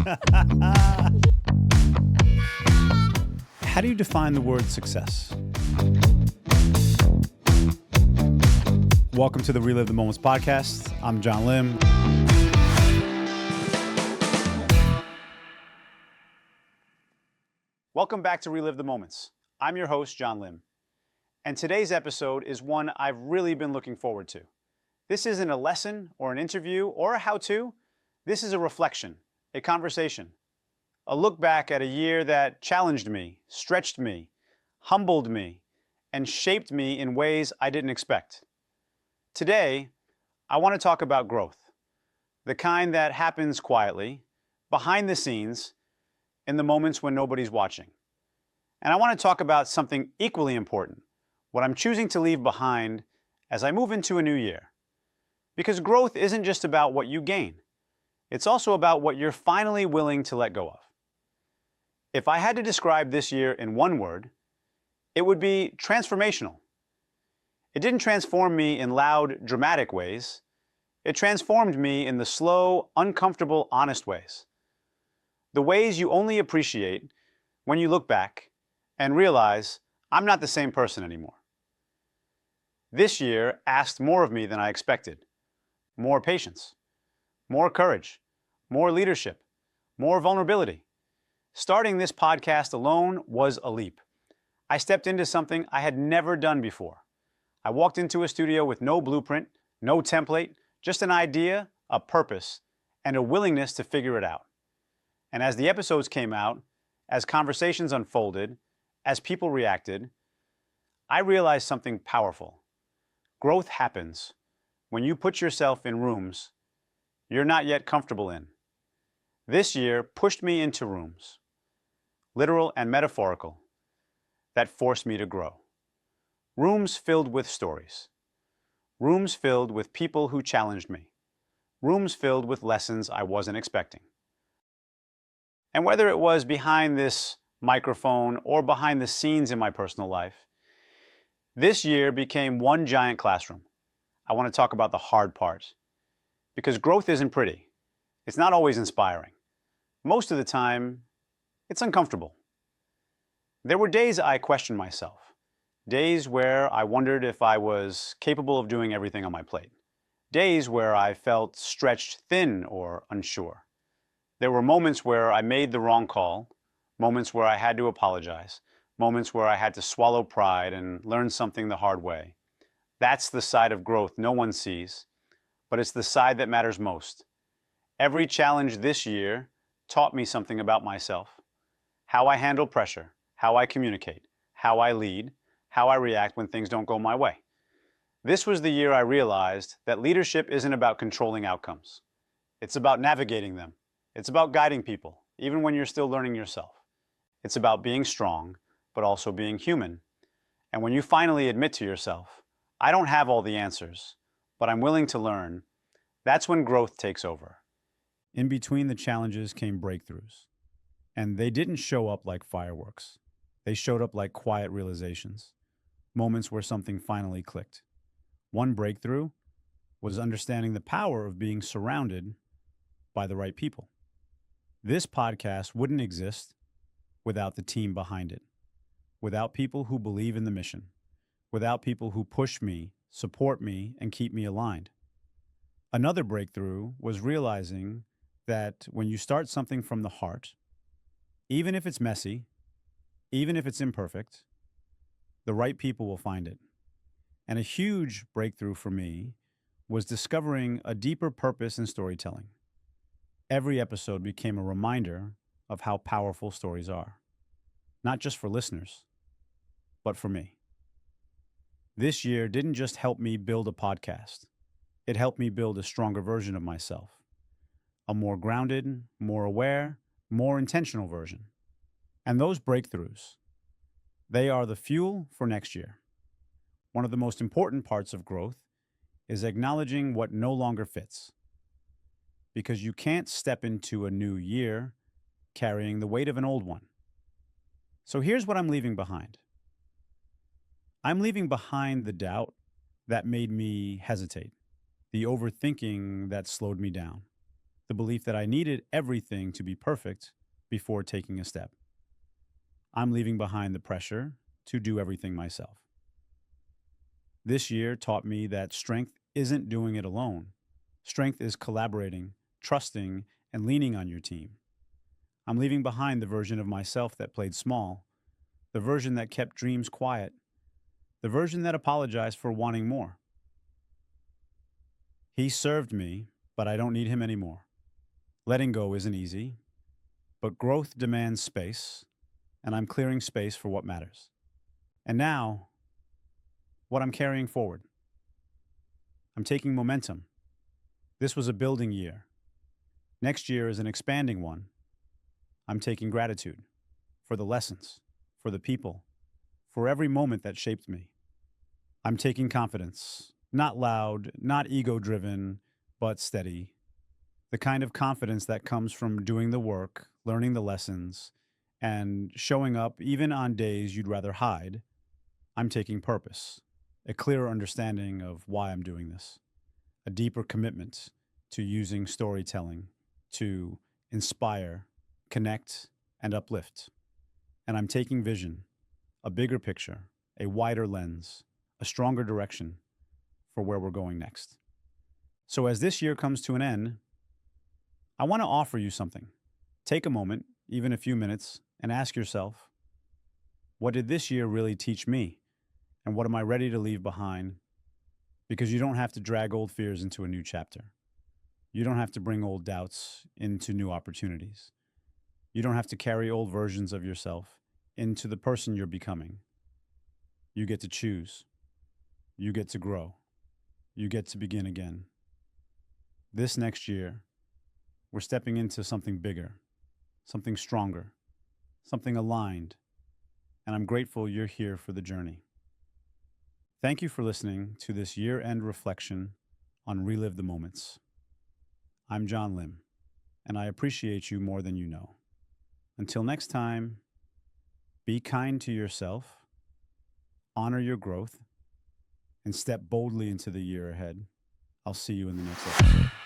How do you define the word success? Welcome to the Relive the Moments podcast. I'm John Lim. Welcome back to Relive the Moments. I'm your host, John Lim. And today's episode is one I've really been looking forward to. This isn't a lesson or an interview or a how-to. This is a reflection, a conversation, a look back at a year that challenged me, stretched me, humbled me, and shaped me in ways I didn't expect. Today, I want to talk about growth, the kind that happens quietly, behind the scenes, in the moments when nobody's watching. And I want to talk about something equally important, what I'm choosing to leave behind as I move into a new year. Because growth isn't just about what you gain. It's also about what you're finally willing to let go of. If I had to describe this year in one word, it would be transformational. It didn't transform me in loud, dramatic ways. It transformed me in the slow, uncomfortable, honest ways. The ways you only appreciate when you look back and realize I'm not the same person anymore. This year asked more of me than I expected. More patience, more courage, more leadership, more vulnerability. Starting this podcast alone was a leap. I stepped into something I had never done before. I walked into a studio with no blueprint, no template, just an idea, a purpose, and a willingness to figure it out. And as the episodes came out, as conversations unfolded, as people reacted, I realized something powerful. Growth happens when you put yourself in rooms you're not yet comfortable in. This year pushed me into rooms, literal and metaphorical, that forced me to grow. Rooms filled with stories. Rooms filled with people who challenged me. Rooms filled with lessons I wasn't expecting. And whether it was behind this microphone or behind the scenes in my personal life, this year became one giant classroom. I want to talk about the hard part. Because growth isn't pretty. It's not always inspiring. Most of the time, it's uncomfortable. There were days I questioned myself. Days where I wondered if I was capable of doing everything on my plate. Days where I felt stretched thin or unsure. There were moments where I made the wrong call, moments where I had to apologize, moments where I had to swallow pride and learn something the hard way. That's the side of growth no one sees, but it's the side that matters most. Every challenge this year taught me something about myself, how I handle pressure, how I communicate, how I lead, how I react when things don't go my way. This was the year I realized that leadership isn't about controlling outcomes. It's about navigating them. It's about guiding people, even when you're still learning yourself. It's about being strong, but also being human. And when you finally admit to yourself, I don't have all the answers, but I'm willing to learn, that's when growth takes over. In between the challenges came breakthroughs. And they didn't show up like fireworks. They showed up like quiet realizations, moments where something finally clicked. One breakthrough was understanding the power of being surrounded by the right people. This podcast wouldn't exist without the team behind it, without people who believe in the mission, without people who push me, support me, and keep me aligned. Another breakthrough was realizing that when you start something from the heart, even if it's messy, even if it's imperfect, the right people will find it. And a huge breakthrough for me was discovering a deeper purpose in storytelling. Every episode became a reminder of how powerful stories are, not just for listeners, but for me. This year didn't just help me build a podcast. It helped me build a stronger version of myself, a more grounded, more aware, more intentional version. And those breakthroughs, they are the fuel for next year. One of the most important parts of growth is acknowledging what no longer fits. Because you can't step into a new year carrying the weight of an old one. So here's what I'm leaving behind. I'm leaving behind the doubt that made me hesitate, the overthinking that slowed me down, the belief that I needed everything to be perfect before taking a step. I'm leaving behind the pressure to do everything myself. This year taught me that strength isn't doing it alone. Strength is collaborating, trusting, and leaning on your team. I'm leaving behind the version of myself that played small, the version that kept dreams quiet, the version that apologized for wanting more. He served me, but I don't need him anymore. Letting go isn't easy, but growth demands space, and I'm clearing space for what matters. And now, what I'm carrying forward. I'm taking momentum. This was a building year. Next year is an expanding one. I'm taking gratitude for the lessons, for the people, for every moment that shaped me. I'm taking confidence, not loud, not ego-driven, but steady. The kind of confidence that comes from doing the work, learning the lessons, and showing up even on days you'd rather hide. I'm taking purpose, a clearer understanding of why I'm doing this, a deeper commitment to using storytelling to inspire, connect, and uplift. And I'm taking vision, a bigger picture, a wider lens, a stronger direction for where we're going next. So as this year comes to an end, I want to offer you something. Take a moment, even a few minutes, and ask yourself, what did this year really teach me? And what am I ready to leave behind? Because you don't have to drag old fears into a new chapter. You don't have to bring old doubts into new opportunities. You don't have to carry old versions of yourself into the person you're becoming. You get to choose. You get to grow. You get to begin again. This next year, we're stepping into something bigger, something stronger, something aligned, and I'm grateful you're here for the journey. Thank you for listening to this year-end reflection on Relive the Moments. I'm John Lim, and I appreciate you more than you know. Until next time, be kind to yourself, honor your growth, and step boldly into the year ahead. I'll see you in the next episode.